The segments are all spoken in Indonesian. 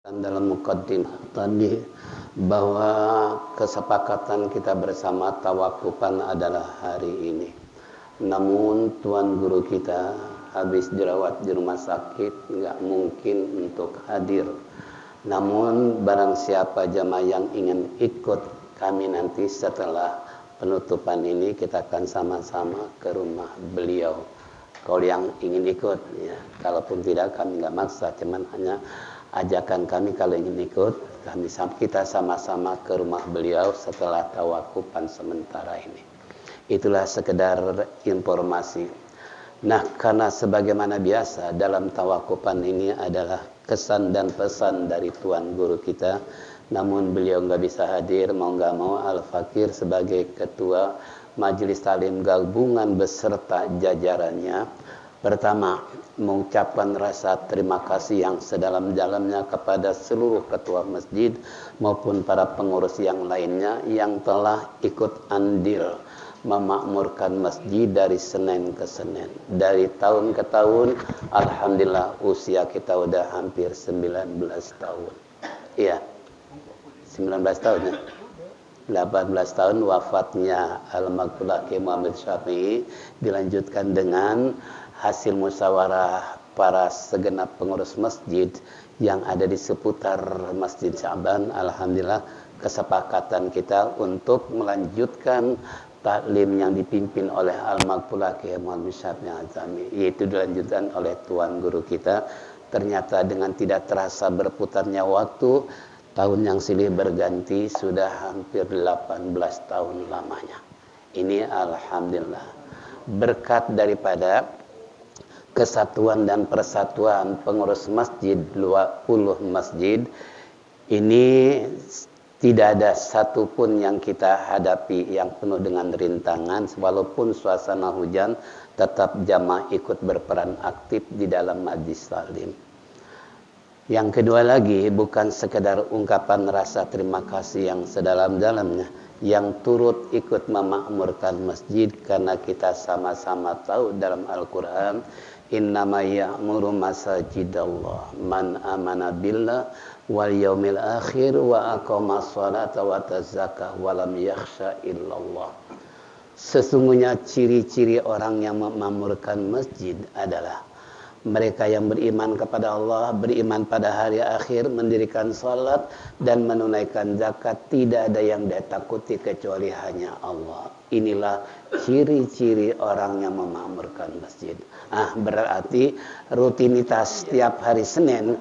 Dalam mukaddimah tadi bahwa kesepakatan kita bersama tawakupan adalah hari ini. Namun tuan guru kita habis dirawat di rumah sakit, nggak mungkin untuk hadir. Namun barang siapa jamaah yang ingin ikut kami nanti setelah penutupan ini, kita akan sama-sama ke rumah beliau. Kalau yang ingin ikut, ya. Kalaupun tidak, kami nggak maksa, cuman hanya ajakan kami kalau ingin ikut, kita sama-sama ke rumah beliau setelah tawakupan sementara ini. Itulah sekedar informasi. Nah, karena sebagaimana biasa dalam tawakupan ini adalah kesan dan pesan dari tuan guru kita, namun beliau nggak bisa hadir, mau nggak mau Al-Fakir sebagai ketua Majelis Talim Gabungan beserta jajarannya, pertama mengucapkan rasa terima kasih yang sedalam-dalamnya kepada seluruh ketua masjid maupun para pengurus yang lainnya yang telah ikut andil memakmurkan masjid dari Senin ke Senin. Dari tahun ke tahun, alhamdulillah usia kita udah hampir 19 tahun. Iya, 19 tahun ya. 18 tahun wafatnya Al-Maghfur Kiai Muhammad Syafi'i, dilanjutkan dengan hasil musyawarah para segenap pengurus masjid yang ada di seputar Masjid Sya'ban. Alhamdulillah kesepakatan kita untuk melanjutkan taklim yang dipimpin oleh Al-Maghfur Kiai Muhammad Syafi'i, yaitu dilanjutkan oleh tuan guru kita. Ternyata dengan tidak terasa berputarnya waktu, tahun yang silih berganti sudah hampir 18 tahun lamanya. Ini alhamdulillah berkat daripada kesatuan dan persatuan pengurus masjid 20 masjid ini, tidak ada satupun yang kita hadapi yang penuh dengan rintangan. Walaupun suasana hujan, tetap jamaah ikut berperan aktif di dalam majlis taklim. Yang kedua lagi, bukan sekedar ungkapan rasa terima kasih yang sedalam-dalamnya, yang turut ikut memakmurkan masjid, karena kita sama-sama tahu dalam Al-Quran, innama ya'muru masajidallah man amana billah wal yaumil akhir wa aqama sholata wa tazakah wa lam yakhsha illallah. Sesungguhnya ciri-ciri orang yang memakmurkan masjid adalah mereka yang beriman kepada Allah, beriman pada hari akhir, mendirikan salat dan menunaikan zakat. Tidak ada yang dia takuti kecuali hanya Allah. Inilah ciri-ciri orang yang memakmurkan masjid. Berarti rutinitas setiap hari Senin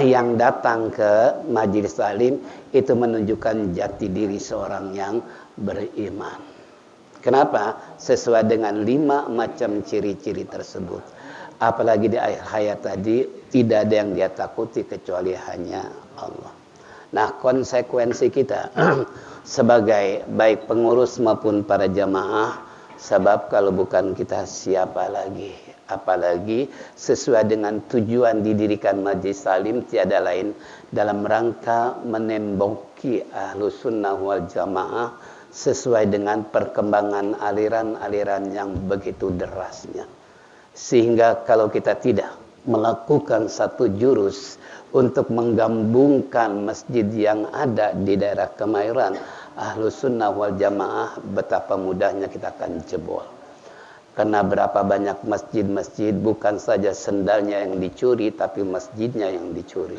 yang datang ke majelis taklim itu menunjukkan jati diri seorang yang beriman. Kenapa? Sesuai dengan 5 macam ciri-ciri tersebut. Apalagi di akhir hayat tadi, tidak ada yang dia takuti kecuali hanya Allah. Nah, konsekuensi kita sebagai baik pengurus maupun para jamaah, sebab kalau bukan kita siapa lagi? Apalagi sesuai dengan tujuan didirikan Majelis Taklim tiada lain dalam rangka menemboki Ahlus Sunnah wal Jamaah sesuai dengan perkembangan aliran-aliran yang begitu derasnya. Sehingga kalau kita tidak melakukan satu jurus untuk menggabungkan masjid yang ada di daerah Kemayoran, Ahlus Sunnah wal Jamaah, betapa mudahnya kita akan jebol. Karena berapa banyak masjid-masjid, bukan saja sendalnya yang dicuri, tapi masjidnya yang dicuri.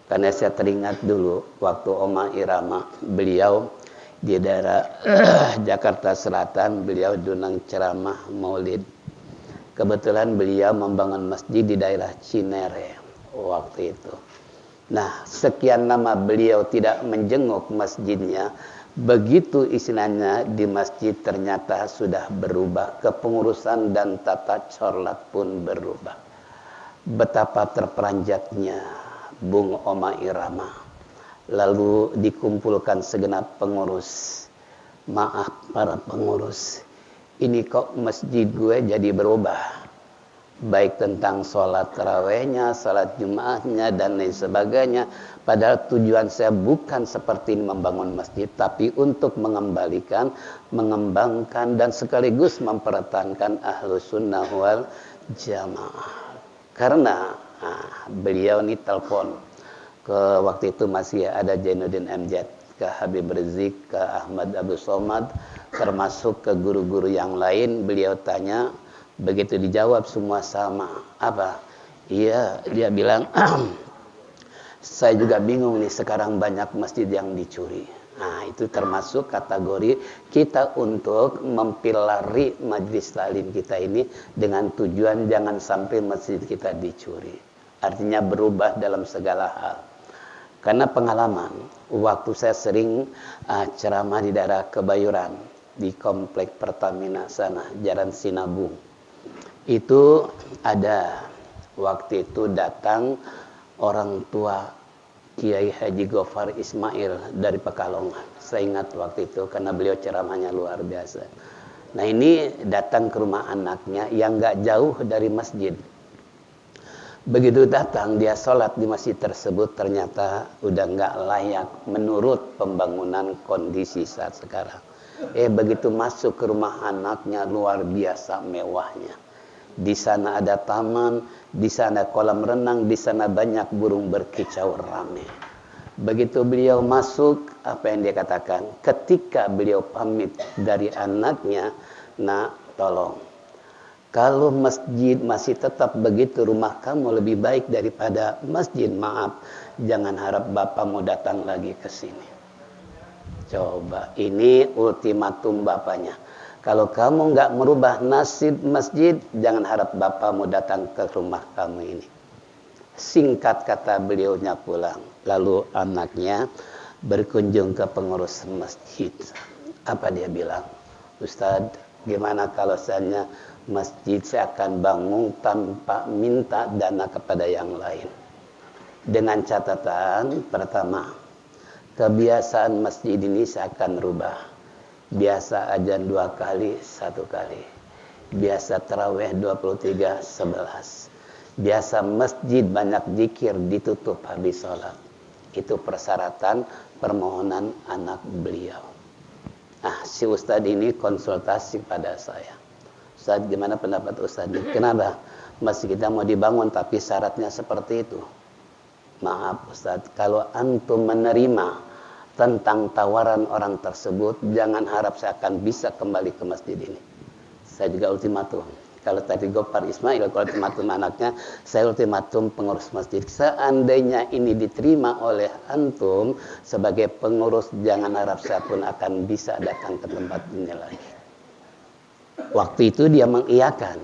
Karena saya teringat dulu, waktu Oma Irama, beliau di daerah Jakarta Selatan, beliau dunang ceramah maulid. Kebetulan beliau membangun masjid di daerah Cinere waktu itu. Nah, sekian lama beliau tidak menjenguk masjidnya. Begitu istilahnya di masjid ternyata sudah berubah. Kepengurusan dan tata sholat pun berubah. Betapa terperanjatnya Bung Oma Irama. Lalu dikumpulkan segenap pengurus. Maaf para pengurus, ini kok masjid gue jadi berubah. Baik tentang sholat tarawihnya, sholat jumatnya, dan lain sebagainya. Padahal tujuan saya bukan seperti ini membangun masjid, tapi untuk mengembalikan, mengembangkan, dan sekaligus mempertahankan Ahlus Sunnah wal Jamaah. Karena beliau ini telepon waktu itu masih ada Jainuddin MZ, ke Habib Rizik, ke Ahmad Abu Somad, termasuk ke guru-guru yang lain. Beliau tanya, begitu dijawab semua sama. Apa? Iya, dia bilang, saya juga bingung nih, sekarang banyak masjid yang dicuri. Nah, itu termasuk kategori kita untuk mempilari majlis taklim kita ini dengan tujuan jangan sampai masjid kita dicuri. Artinya berubah dalam segala hal. Karena pengalaman, waktu saya sering ceramah di daerah Kebayoran, di komplek Pertamina sana, Jalan Sinabung. Itu ada, waktu itu datang orang tua Kiai Haji Gofar Ismail dari Pekalongan. Saya ingat waktu itu karena beliau ceramahnya luar biasa. Nah ini datang ke rumah anaknya yang gak jauh dari masjid. Begitu datang dia sholat di masjid tersebut ternyata udah gak layak menurut pembangunan kondisi saat sekarang. Begitu masuk ke rumah anaknya luar biasa mewahnya. Di sana ada taman, di sana kolam renang, di sana banyak burung berkicau rame. Begitu beliau masuk, apa yang dia katakan? Ketika beliau pamit dari anaknya, nak tolong. Kalau masjid masih tetap begitu, rumah kamu lebih baik daripada masjid. Maaf, jangan harap bapak mau datang lagi ke sini. Coba, ini ultimatum bapaknya. Kalau kamu nggak merubah nasib masjid, jangan harap bapakmu datang ke rumah kamu ini. Singkat kata beliaunya pulang. Lalu anaknya berkunjung ke pengurus masjid. Apa dia bilang? Ustadz, gimana kalau misalnya masjid saya akan bangun tanpa minta dana kepada yang lain? Dengan catatan, pertama, kebiasaan masjid ini saya akan rubah. Biasa azan 2 kali, 1 kali. Biasa tarawih 23, 11. Biasa masjid banyak zikir ditutup habis sholat. Itu persyaratan permohonan anak beliau. Nah, si Ustadz ini konsultasi pada saya. Ustadz, gimana pendapat Ustadz? Kenapa masjid kita mau dibangun tapi syaratnya seperti itu? Maaf Ustadz, kalau antum menerima tentang tawaran orang tersebut, jangan harap saya akan bisa kembali ke masjid ini. Saya juga ultimatum. Kalau tadi Gofar Ismail, kalau ultimatum anaknya, saya ultimatum pengurus masjid. Seandainya ini diterima oleh antum sebagai pengurus, jangan harap saya pun akan bisa datang ke tempat ini lagi. Waktu itu dia mengiyakan.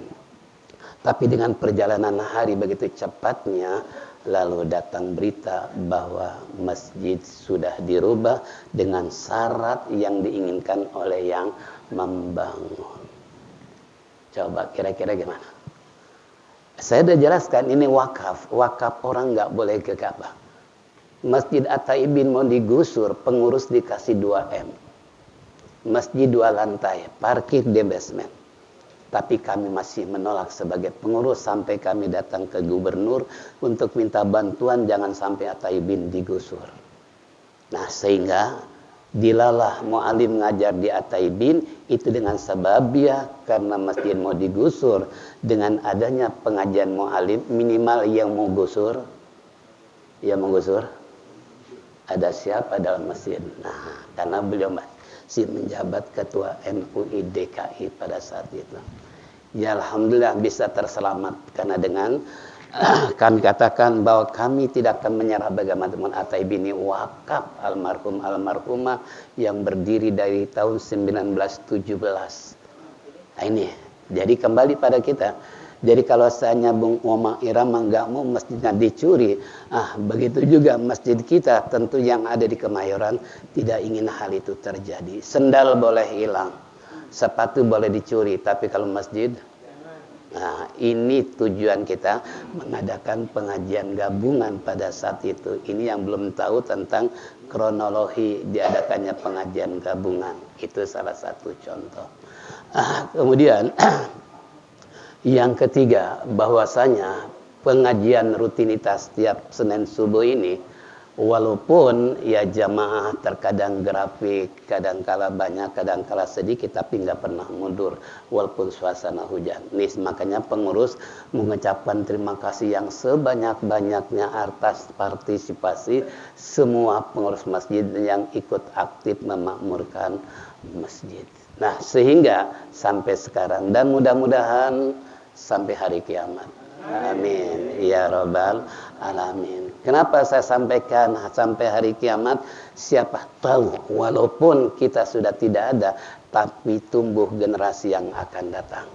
Tapi dengan perjalanan hari begitu cepatnya, lalu datang berita bahwa masjid sudah dirubah dengan syarat yang diinginkan oleh yang membangun. Coba kira-kira gimana? Saya sudah jelaskan ini wakaf. Wakaf orang nggak boleh ke Ka'bah. Masjid At-Taibin mau digusur, pengurus dikasih 2M. Masjid 2 lantai, parkir di basement. Tapi kami masih menolak sebagai pengurus sampai kami datang ke gubernur untuk minta bantuan jangan sampai At-Taibin digusur. Nah sehingga dilalah mu'alim ngajar di At-Taibin itu dengan sebabnya karena masjid mau digusur. Dengan adanya pengajian mu'alim minimal yang mau gusur. Yang mau gusur ada siapa dalam masjid? Nah karena beliau masih menjabat ketua MUI DKI pada saat itu. Ya Alhamdulillah bisa terselamat karena dengan kami katakan bahwa kami tidak akan menyerah bagaimana At-Taibin ini wakaf almarhum almarhumah yang berdiri dari tahun 1917. Nah ini, jadi kembali pada kita. Jadi kalau saya Bung Oma Irama nggak mau masjidnya dicuri, begitu juga masjid kita tentu yang ada di Kemayoran tidak ingin hal itu terjadi. Sendal boleh hilang, sepatu boleh dicuri, tapi kalau masjid, nah ini tujuan kita mengadakan pengajian gabungan pada saat itu. Ini yang belum tahu tentang kronologi diadakannya pengajian gabungan. Itu salah satu contoh. Kemudian yang ketiga, bahwasanya pengajian rutinitas setiap Senin subuh ini Walaupun ya jamaah terkadang grafik, kadangkala banyak, kadangkala sedikit, tapi nggak pernah mundur walaupun suasana hujan. Nih makanya pengurus mengucapkan terima kasih yang sebanyak-banyaknya atas partisipasi semua pengurus masjid yang ikut aktif memakmurkan masjid. Nah sehingga sampai sekarang dan mudah-mudahan sampai hari kiamat. Amin ya rabbal alamin. Kenapa saya sampaikan sampai hari kiamat? Siapa tahu walaupun kita sudah tidak ada, tapi tumbuh generasi yang akan datang.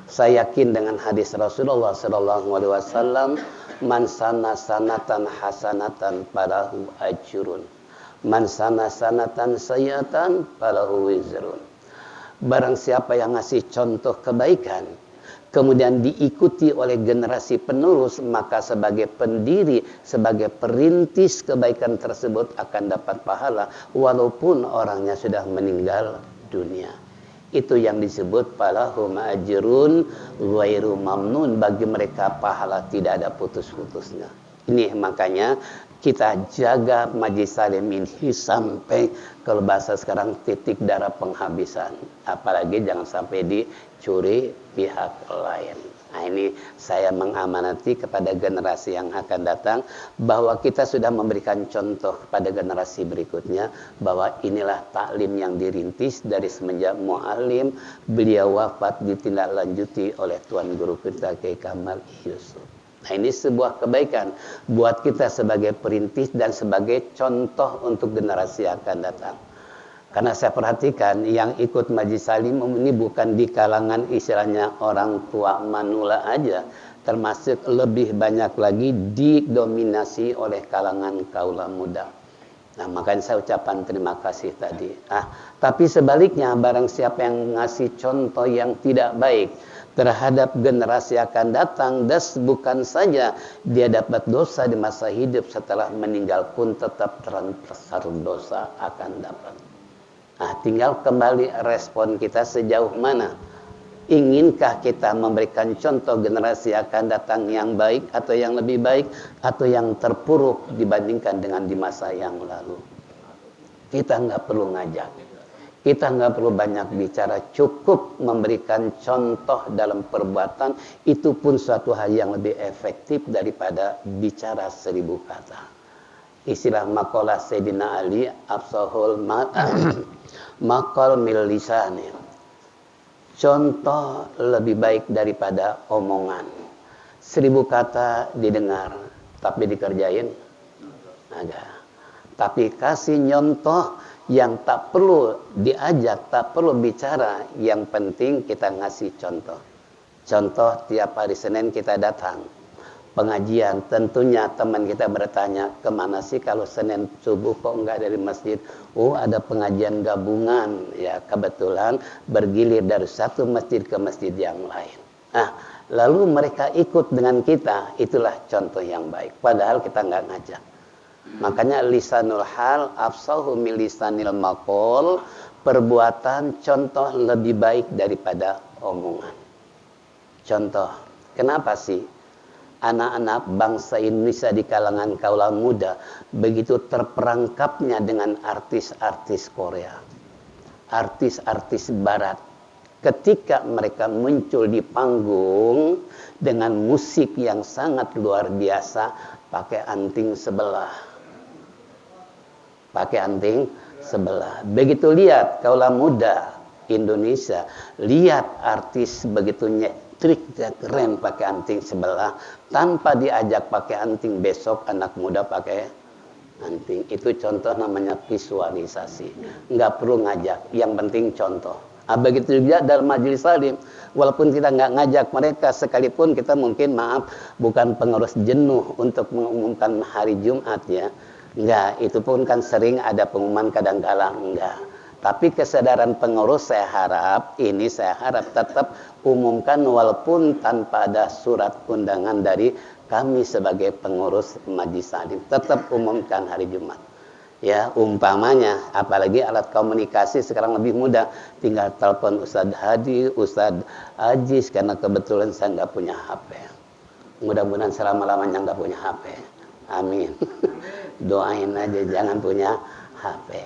Saya yakin dengan hadis Rasulullah sallallahu alaihi wasallam, man sana sanatan hasanatan falahu ajrun, man sana sanatan sayyatan falahu wizrun. Barang siapa yang ngasih contoh kebaikan kemudian diikuti oleh generasi penerus, maka sebagai pendiri, sebagai perintis kebaikan tersebut akan dapat pahala walaupun orangnya sudah meninggal dunia. Itu yang disebut falahum ajrun ghairu mamnun, bagi mereka pahala tidak ada putus-putusnya. Ini makanya kita jaga majlis salim ini sampai kalau bahasa sekarang titik darah penghabisan. Apalagi jangan sampai dicuri pihak lain. Nah ini saya mengamanati kepada generasi yang akan datang bahwa kita sudah memberikan contoh kepada generasi berikutnya bahwa inilah taklim yang dirintis dari semenjak mu'alim beliau wafat ditindaklanjuti oleh Tuan Guru kita Kiai Kamal Yusuf. Nah ini sebuah kebaikan buat kita sebagai perintis dan sebagai contoh untuk generasi yang akan datang. Karena saya perhatikan yang ikut majlis salim ini bukan di kalangan istilahnya orang tua manula aja, termasuk lebih banyak lagi didominasi oleh kalangan kaula muda. Nah makanya saya ucapkan terima kasih tadi. Tapi sebaliknya barang siapa yang ngasih contoh yang tidak baik terhadap generasi akan datang, bukan saja dia dapat dosa di masa hidup, setelah meninggal pun tetap terbesar dosa akan dapat. Nah, tinggal kembali respon kita sejauh mana. Inginkah kita memberikan contoh generasi akan datang yang baik atau yang lebih baik atau yang terpuruk dibandingkan dengan di masa yang lalu. Kita nggak perlu ngajak. Kita nggak perlu banyak bicara, cukup memberikan contoh dalam perbuatan, itu pun suatu hal yang lebih efektif daripada bicara 1000 kata. Istilah maqalah Sayyidina Ali, afsahul maqal mil lisani. Contoh lebih baik daripada omongan. 1000 kata didengar, tapi dikerjain agak. Tapi kasih nyontoh yang tak perlu diajak, tak perlu bicara, yang penting kita ngasih contoh. Contoh tiap hari Senin kita datang pengajian, tentunya teman kita bertanya, kemana sih kalau Senin subuh kok enggak dari masjid? Oh ada pengajian gabungan, ya kebetulan bergilir dari satu masjid ke masjid yang lain. Nah lalu mereka ikut dengan kita, itulah contoh yang baik, padahal kita enggak ngajak. Makanya lisanul hal afsahu min lisanil maqal, perbuatan contoh lebih baik daripada omongan. Contoh, kenapa sih anak-anak bangsa Indonesia di kalangan kaula muda begitu terperangkapnya dengan artis-artis Korea, artis-artis Barat, ketika mereka muncul di panggung dengan musik yang sangat luar biasa, pakai anting sebelah. Pakai anting sebelah. Begitu lihat kaula muda Indonesia, lihat artis begitu nyetrik keren pakai anting sebelah, tanpa diajak pakai anting, besok anak muda pakai anting. Itu contoh namanya visualisasi. Enggak perlu ngajak, yang penting contoh. Begitu juga dalam majelis salim, walaupun kita nggak ngajak mereka, sekalipun kita mungkin maaf bukan pengurus jenuh untuk mengumumkan hari Jumat ya. Enggak, itu pun kan sering ada pengumuman kadang-kala enggak. Tapi kesadaran pengurus saya harap tetap umumkan walaupun tanpa ada surat undangan dari kami sebagai pengurus majelis salim. Tetap umumkan hari Jumat. Ya, umpamanya, apalagi alat komunikasi sekarang lebih mudah. Tinggal telepon Ustadz Hadi, Ustadz Ajis, karena kebetulan saya nggak punya HP. Mudah-mudahan selama-lamanya nggak punya HP. Amin. doain aja jangan punya HP.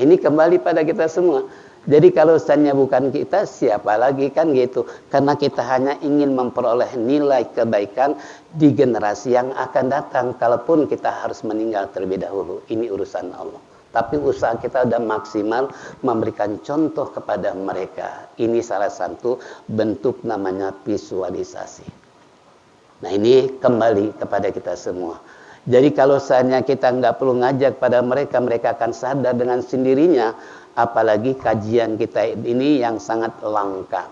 Ini kembali pada kita semua. Jadi kalau urusannya bukan kita, siapa lagi kan gitu. Karena kita hanya ingin memperoleh nilai kebaikan di generasi yang akan datang. Kalaupun kita harus meninggal terlebih dahulu. Ini urusan Allah. Tapi usaha kita sudah maksimal memberikan contoh kepada mereka. Ini salah satu bentuk namanya visualisasi. Nah ini kembali kepada kita semua. Jadi kalau seandainya kita nggak perlu ngajak pada mereka, mereka akan sadar dengan sendirinya. Apalagi kajian kita ini yang sangat langka,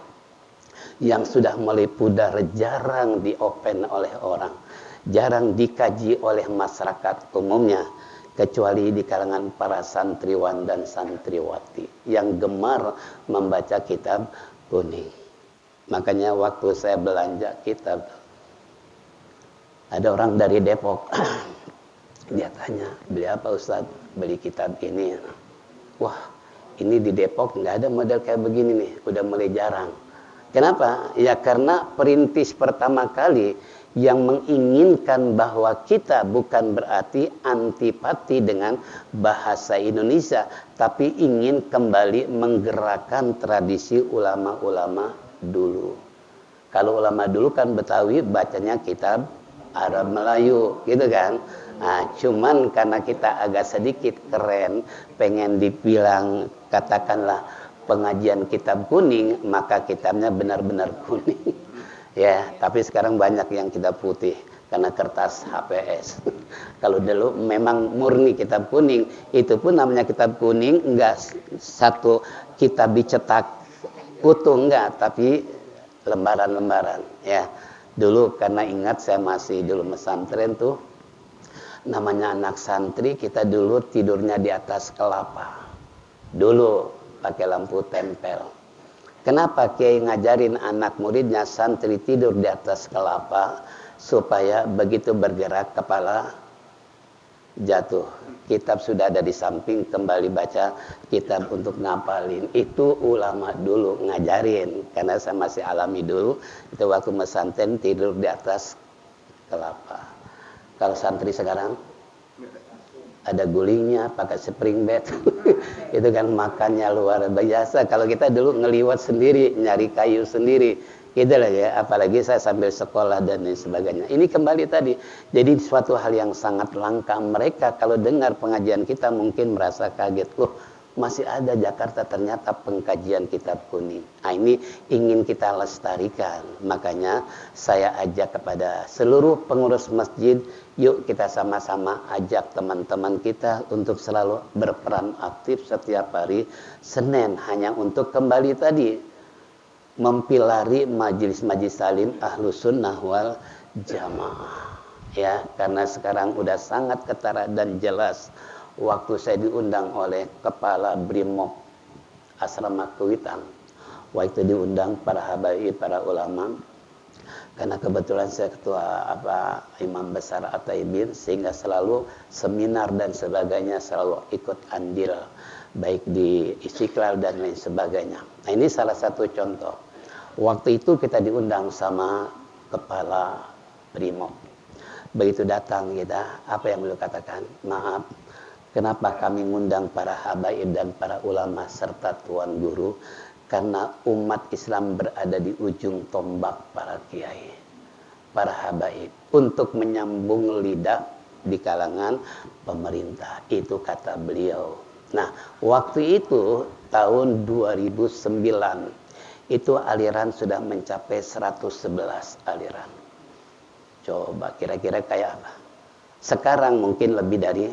yang sudah mulai pudar, jarang diopen oleh orang, jarang dikaji oleh masyarakat umumnya, kecuali di kalangan para santriwan dan santriwati yang gemar membaca kitab kuning. Makanya waktu saya belanja kitab, ada orang dari Depok, dia tanya, beli apa Ustaz? Beli kitab ini. Wah, ini di Depok nggak ada model kayak begini nih, udah mulai jarang. Kenapa? Ya karena perintis pertama kali yang menginginkan bahwa kita bukan berarti antipati dengan bahasa Indonesia, tapi ingin kembali menggerakkan tradisi ulama-ulama dulu. Kalau ulama dulu kan Betawi bacanya kitab Arab Melayu, gitu kan? Nah, cuman karena kita agak sedikit keren, pengen dibilang katakanlah pengajian kitab kuning, maka kitabnya benar-benar kuning. Ya, tapi sekarang banyak yang kitab putih karena kertas HPS. Kalau dulu memang murni kitab kuning, itu pun namanya kitab kuning, enggak satu kitab dicetak utuh enggak, tapi lembaran-lembaran ya. Dulu karena ingat saya masih dulu pesantren tuh, namanya anak santri, kita dulu tidurnya di atas kelapa. Dulu pakai lampu tempel. Kenapa Kiai ngajarin anak muridnya santri tidur di atas kelapa? Supaya begitu bergerak kepala jatuh. Kitab sudah ada di samping, kembali baca kitab untuk ngapalin. Itu ulama dulu ngajarin. Karena saya masih alami dulu, itu waktu pesantren tidur di atas kelapa. Kalau santri sekarang ada gulingnya, pakai spring bed. Itu kan makannya luar biasa. Kalau kita dulu ngeliwat sendiri, nyari kayu sendiri, gitu lah ya. Apalagi saya sambil sekolah dan lain sebagainya. Ini kembali tadi. Jadi suatu hal yang sangat langka. Mereka kalau dengar pengajian kita mungkin merasa kaget. Loh, masih ada Jakarta ternyata pengkajian kitab kuning. Nah, ini ingin kita lestarikan. Makanya saya ajak kepada seluruh pengurus masjid, yuk kita sama-sama ajak teman-teman kita untuk selalu berperan aktif setiap hari Senin, hanya untuk kembali tadi mempilari majelis-majelis salim Ahlus Sunnah wal Jamaah. Ya, karena sekarang udah sangat ketara dan jelas. Waktu saya diundang oleh Kepala Brimob Asrama Kuitang, waktu diundang para habaib, para ulama, karena kebetulan saya ketua Imam Besar At-Taibin, sehingga selalu seminar dan sebagainya selalu ikut andil, baik di Istiqlal dan lain sebagainya. Nah, ini salah satu contoh. Waktu itu kita diundang sama Kepala Brimob. Begitu datang kita, apa yang beliau katakan? Maaf, kenapa kami mengundang para habaib dan para ulama serta tuan guru? Karena umat Islam berada di ujung tombak para kiai, para habaib, untuk menyambung lidah di kalangan pemerintah. Itu kata beliau. Nah, waktu itu tahun 2009, itu aliran sudah mencapai 111 aliran. Coba kira-kira kayak apa? Sekarang mungkin lebih dari.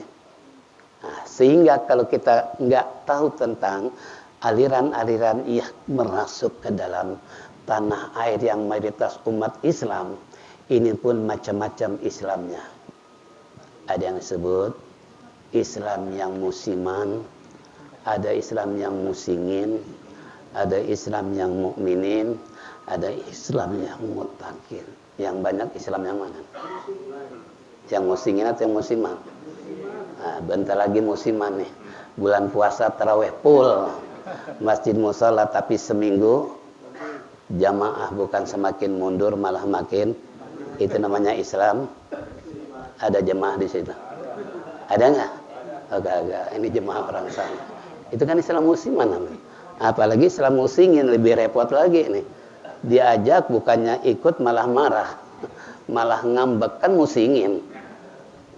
Nah, sehingga kalau kita nggak tahu tentang aliran-aliran yang merasuk ke dalam tanah air yang mayoritas umat Islam, ini pun macam-macam Islamnya. Ada yang disebut Islam yang musiman, ada Islam yang musingin, ada Islam yang mukminin, ada Islam yang mutakin. Yang banyak Islam yang mana? Yang musingin atau yang musiman? Nah, bentar lagi musiman nih. Bulan puasa tarawih full. Masjid musala, tapi seminggu jamaah bukan semakin mundur malah makin. Itu namanya Islam. Ada jamaah di situ. Ada nggak? Agak-agak. Ini jemaah orang sana. Itu kan Islam musiman namanya. Apalagi Islam musingin lebih repot lagi nih. Diajak bukannya ikut malah marah. Malah ngambek, kan musingin.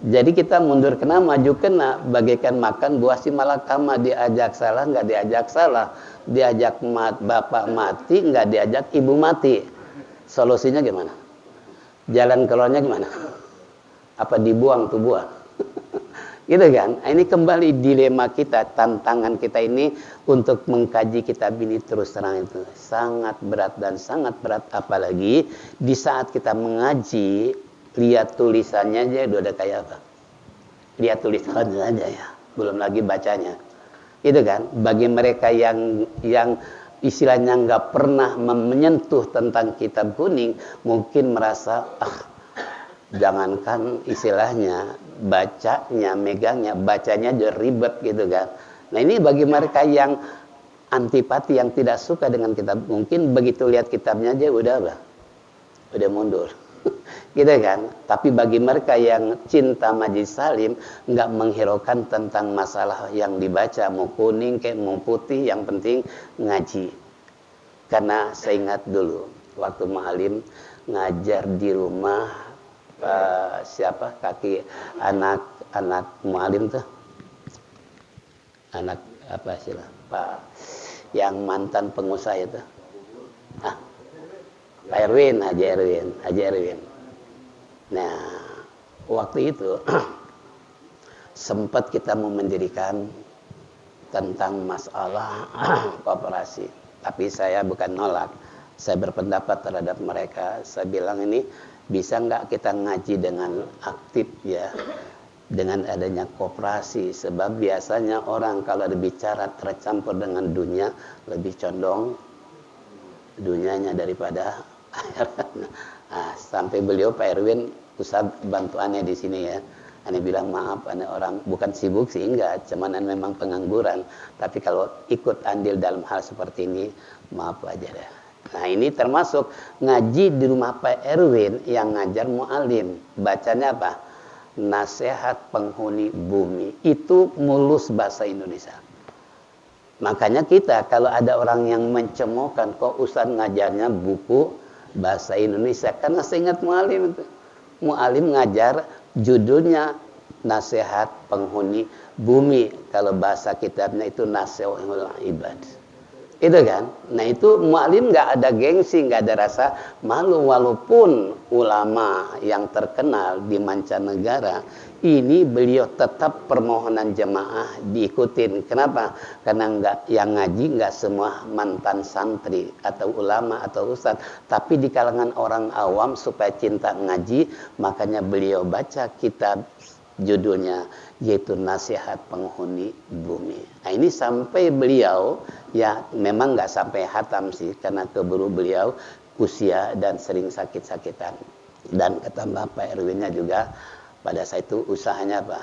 Jadi kita mundur kena, maju kena, bagaikan makan buah si malakama. Diajak salah, nggak diajak salah. Diajak bapak mati, nggak diajak ibu mati. Solusinya gimana? Jalan keluarnya gimana? Apa dibuang tuh buah? Gitu kan? Ini kembali dilema kita, tantangan kita ini untuk mengkaji kitab ini terus terang itu sangat berat dan sangat berat. Apalagi di saat kita mengaji, lihat tulisannya aja udah ada kayak apa? Lihat tulisannya aja ya, belum lagi bacanya. Itu kan? Bagi mereka yang istilahnya nggak pernah menyentuh tentang kitab kuning, mungkin merasa jangankan istilahnya bacanya, megangnya, bacanya aja ribet gitu kan. Nah ini bagi mereka yang antipati, yang tidak suka dengan kitab, mungkin begitu lihat kitabnya aja udah apa? Udah mundur. Gitu kan. Tapi bagi mereka yang cinta Majlis Salim, nggak menghiraukan tentang masalah yang dibaca, mau kuning kayak mau putih, yang penting ngaji. Karena saya ingat dulu waktu Ma'alim ngajar di rumah siapa kaki anak Mualim tuh, anak apa sih lah Pak yang mantan pengusaha itu, Pak Erwin, Haji Erwin. Nah waktu itu sempat kita mau mendirikan tentang masalah koperasi, tapi saya bukan nolak, saya berpendapat terhadap mereka. Saya bilang ini bisa nggak kita ngaji dengan aktif ya, dengan adanya koperasi. Sebab biasanya orang kalau berbicara tercampur dengan dunia, lebih condong dunianya daripada akhirat. Nah, sampai beliau Pak Erwin, Ustaz bantu aneh di sini ya. Aneh bilang maaf, aneh orang bukan sibuk sih, enggak, cuman aneh memang pengangguran. Tapi kalau ikut andil dalam hal seperti ini, maaf aja deh. Nah ini termasuk ngaji di rumah Pak Erwin yang ngajar Mu'alim. Bacanya apa? Nasihat Penghuni Bumi. Itu mulus bahasa Indonesia. Makanya kita kalau ada orang yang mencemoohkan, kok Ustaz ngajarnya buku bahasa Indonesia. Karena saya ingat Mu'alim itu. Mu'alim ngajar judulnya Nasihat Penghuni Bumi. Kalau bahasa kitabnya itu Nasihatul Ibad. Itu kan. Nah itu Mu'alim nggak ada gengsi, nggak ada rasa malu, walaupun ulama yang terkenal di mancanegara ini beliau tetap permohonan jemaah diikutin. Kenapa? Karena yang ngaji nggak semua mantan santri atau ulama atau ustaz, tapi di kalangan orang awam supaya cinta ngaji, makanya beliau baca kitab judulnya yaitu Nasihat Penghuni Bumi. Nah ini sampai beliau ya memang nggak sampai hatam sih, karena keburu beliau usia dan sering sakit-sakitan. Dan kata Bapak Erwinnya juga pada saat itu usahanya apa?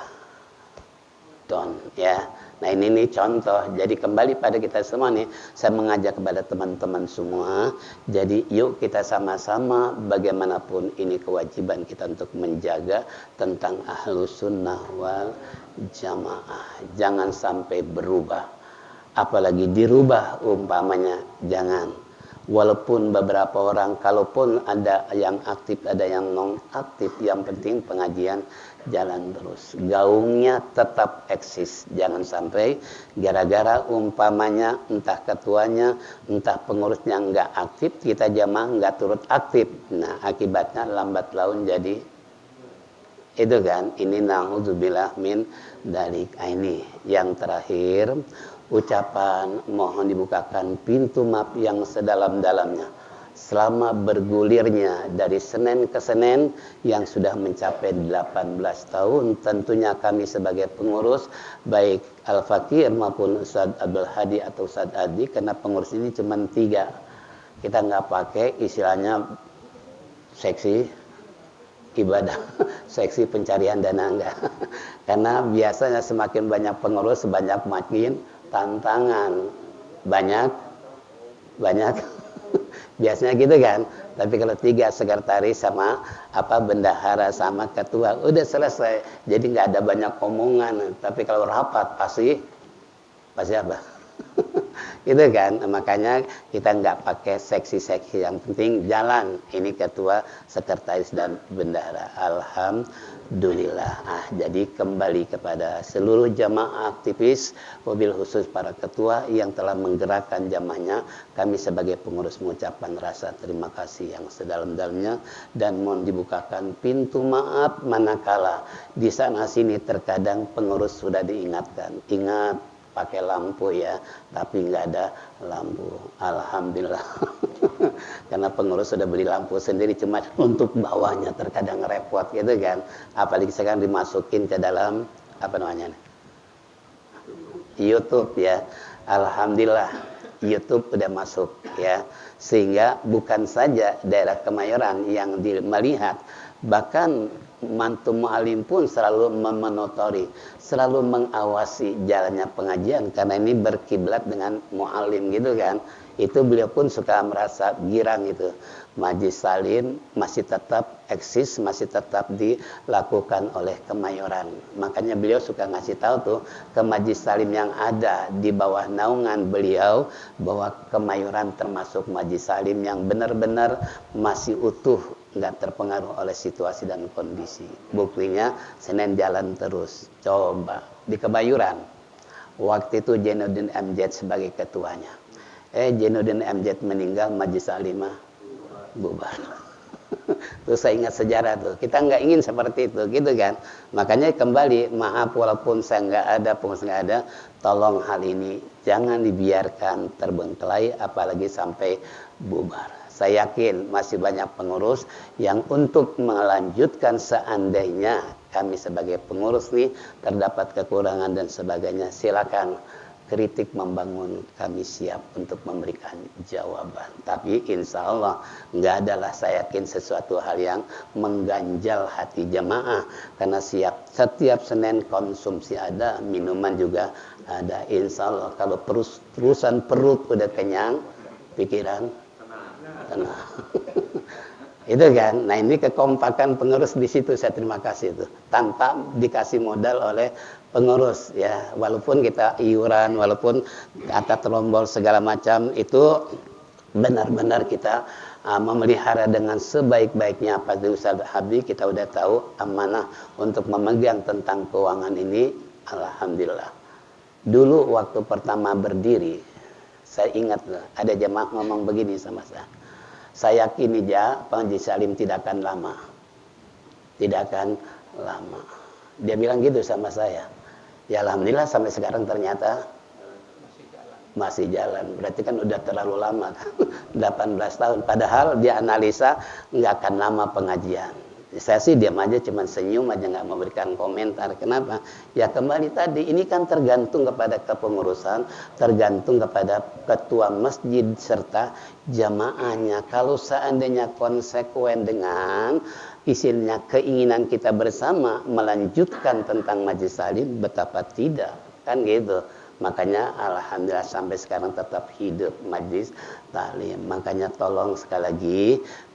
Don ya. Nah ini nih contoh. Jadi kembali pada kita semua nih, saya mengajak kepada teman-teman semua. Jadi yuk kita sama-sama bagaimanapun ini kewajiban kita untuk menjaga tentang Ahlus Sunnah wal Jamaah. Jangan sampai berubah. Apalagi dirubah umpamanya, jangan. Walaupun beberapa orang, kalaupun ada yang aktif, ada yang non-aktif, yang penting pengajian jalan terus. Gaungnya tetap eksis. Jangan sampai gara-gara umpamanya entah ketuanya, entah pengurusnya nggak aktif, kita jamaah nggak turut aktif. Nah, akibatnya lambat laun jadi itu kan. Ini na'udzubillah min dalik. Ini yang terakhir, ucapan mohon dibukakan pintu maaf yang sedalam-dalamnya selama bergulirnya dari Senin ke Senin yang sudah mencapai 18 tahun. Tentunya kami sebagai pengurus baik Al-Fakir maupun Ustaz Abdul Hadi atau Ustaz Adi, karena pengurus ini cuma 3, kita nggak pakai istilahnya seksi ibadah, seksi pencarian dana, enggak. Karena biasanya semakin banyak pengurus sebanyak makin tantangan, banyak Biasanya gitu kan. Tapi kalau 3 sekretaris sama bendahara sama ketua udah selesai. Jadi nggak ada banyak omongan. Tapi kalau rapat pasti apa? Itu kan, makanya kita nggak pakai seksi-seksi, yang penting jalan. Ini ketua, sekretaris dan bendahara. Alhamdulillah. Jadi kembali kepada seluruh jamaah aktivis, wabil khusus para ketua yang telah menggerakkan jamaahnya. Kami sebagai pengurus mengucapkan rasa terima kasih yang sedalam-dalamnya dan mohon dibukakan pintu maaf manakala di sana sini terkadang pengurus sudah diingatkan. Ingat pakai lampu ya, tapi nggak ada lampu. Alhamdulillah. Karena pengurus sudah beli lampu sendiri, cuma untuk bawahnya terkadang repot gitu kan. Apalagi sekarang dimasukin ke dalam YouTube ya. Alhamdulillah YouTube udah masuk ya, sehingga bukan saja daerah Kemayoran yang melihat, bahkan mantu mu'alim pun selalu memonitori, selalu mengawasi jalannya pengajian, karena ini berkiblat dengan mu'alim gitu kan. Itu beliau pun suka merasa girang itu. Majlis Salim masih tetap eksis, masih tetap dilakukan oleh Kemayoran. Makanya beliau suka ngasih tahu tuh ke Majlis Salim yang ada di bawah naungan beliau, bahwa Kemayoran termasuk Majlis Salim yang benar-benar masih utuh, nggak terpengaruh oleh situasi dan kondisi. Buktinya Senin jalan terus. Coba di Kebayoran waktu itu Jainuddin MZ sebagai ketuanya. Jainuddin MZ meninggal, Majlis Salimah bubar. Terus saya ingat sejarah tuh. Kita nggak ingin seperti itu, gitu kan. Makanya kembali, maaf walaupun saya nggak ada, pengurus nggak ada, tolong hal ini jangan dibiarkan terbengkelai, apalagi sampai bubar. Saya yakin masih banyak pengurus yang untuk melanjutkan, seandainya kami sebagai pengurus nih terdapat kekurangan dan sebagainya, silakan kritik membangun, kami siap untuk memberikan jawaban. Tapi insya Allah nggak adalah saya yakin sesuatu hal yang mengganjal hati jamaah, karena setiap Senin konsumsi ada, minuman juga ada. Insya Allah kalau terusan perut udah kenyang, pikiran tenang. Itu kan. Nah, ini kekompakan pengurus di situ, saya terima kasih itu. Tanpa dikasih modal oleh pengurus ya, walaupun kita iuran, walaupun kata terombol segala macam, itu benar-benar kita memelihara dengan sebaik-baiknya. Apa itu Ustaz Habib, kita udah tahu amanah untuk memegang tentang keuangan ini. Alhamdulillah. Dulu waktu pertama berdiri, saya ingat ada jemaah ngomong begini sama saya. Saya yakin Majlis Salim tidak akan lama. Tidak akan lama. Dia bilang gitu sama saya. Ya alhamdulillah sampai sekarang ternyata masih jalan. Berarti kan udah terlalu lama kan. 18 tahun. Padahal dia analisa nggak akan lama pengajian. Saya sih diam aja, cuman senyum aja, nggak memberikan komentar. Kenapa? Ya kembali tadi, ini kan tergantung kepada kepengurusan, tergantung kepada ketua masjid serta jamaahnya. Kalau seandainya konsekuen dengan isinya keinginan kita bersama melanjutkan tentang Majlis Salim, betapa tidak, kan gitu. Makanya alhamdulillah sampai sekarang tetap hidup Majlis Taklim. Makanya tolong sekali lagi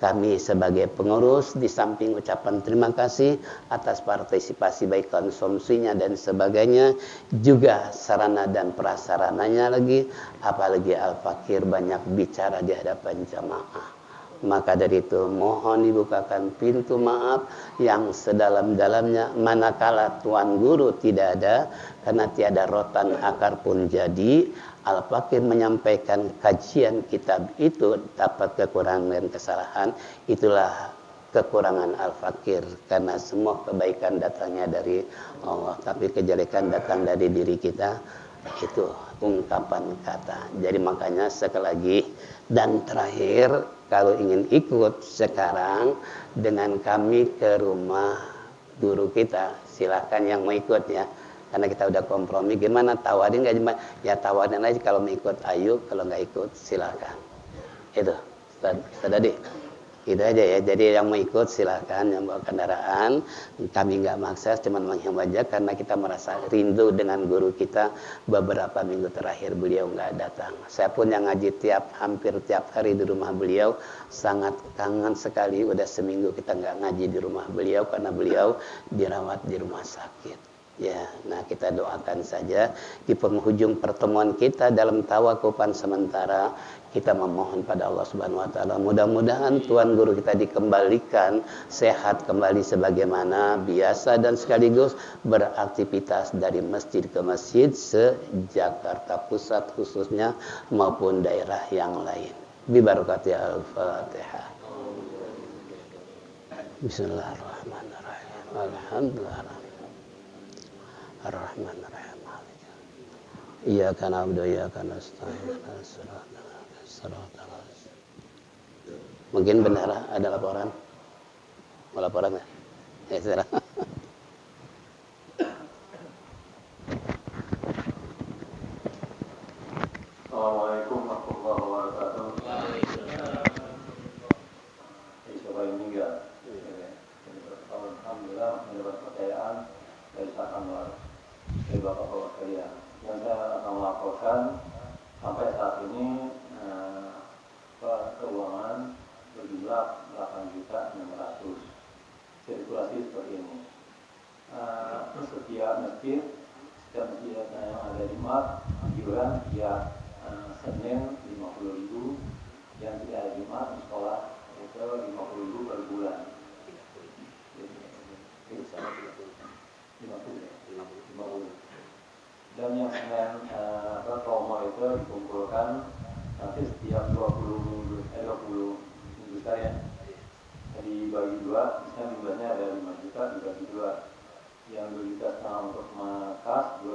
kami sebagai pengurus, di samping ucapan terima kasih atas partisipasi baik konsumsinya dan sebagainya, juga sarana dan prasarananya lagi, apalagi Al-Fakir banyak bicara di hadapan jamaah. Maka dari itu mohon dibukakan pintu maaf yang sedalam-dalamnya, manakala Tuan Guru tidak ada, karena tiada rotan akar pun jadi. Al-Fakir menyampaikan kajian kitab itu dapat kekurangan dan kesalahan, itulah kekurangan Al-Fakir, karena semua kebaikan datangnya dari Allah, tapi kejelekan datang dari diri kita. Itu ungkapan kata. Jadi makanya sekali lagi dan terakhir, kalau ingin ikut sekarang dengan kami ke rumah guru kita, silakan yang mau ikut ya. Karena kita udah kompromi, gimana tawarin nggak? Ya tawarin aja, kalau mau ikut ayo, kalau nggak ikut silakan. Itu, Ustaz Adi. Itu aja ya. Jadi yang mau ikut silahkan, yang bawa kendaraan. Kami nggak maksa, cuma menghimbau aja karena kita merasa rindu dengan guru kita. Beberapa minggu terakhir beliau nggak datang. Saya pun yang ngaji hampir tiap hari di rumah beliau, sangat kangen sekali. Udah seminggu kita nggak ngaji di rumah beliau karena beliau dirawat di rumah sakit. Ya, nah kita doakan saja di penghujung pertemuan kita dalam tawakupan sementara, kita memohon pada Allah Subhanahu wa taala mudah-mudahan tuan guru kita dikembalikan sehat kembali sebagaimana biasa dan sekaligus beraktivitas dari masjid ke masjid se-Jakarta Pusat khususnya maupun daerah yang lain. Bi barakati al-Fatihah. Bismillahirrahmanirrahim. Alhamdulillah. Ar-Rahman Ar-Rahim. Iyyaka na'budu wa iyyaka nasta'in. Mungkin benar ada laporan? Mau laporan ya? Ya, saudara. Assalamualaikum warahmatullahi wabarakatuh. Coba ini enggak. Alhamdulillah mendapat percayaan dari Pak Anwar, dari Bapak-Bapak sekalian. Yang saya akan melaporkan sampai saat ini keuangan berjumlah 8.600.000. Sirkulasi seperti ini. Setiap masjid yang ada di Jumat, iuran tiap Senin 50.000, yang tidak ada Jumat di sekolah itu 50.000 per bulan. 50. Dan yang Senin promo itu dikumpulkan nanti setiap 20 minggu sekali ya. Jadi bagi dua, misalnya jumlahnya ada 5 juta dibagi dua. Yang 2 juta setengah untuk kas, 2 juta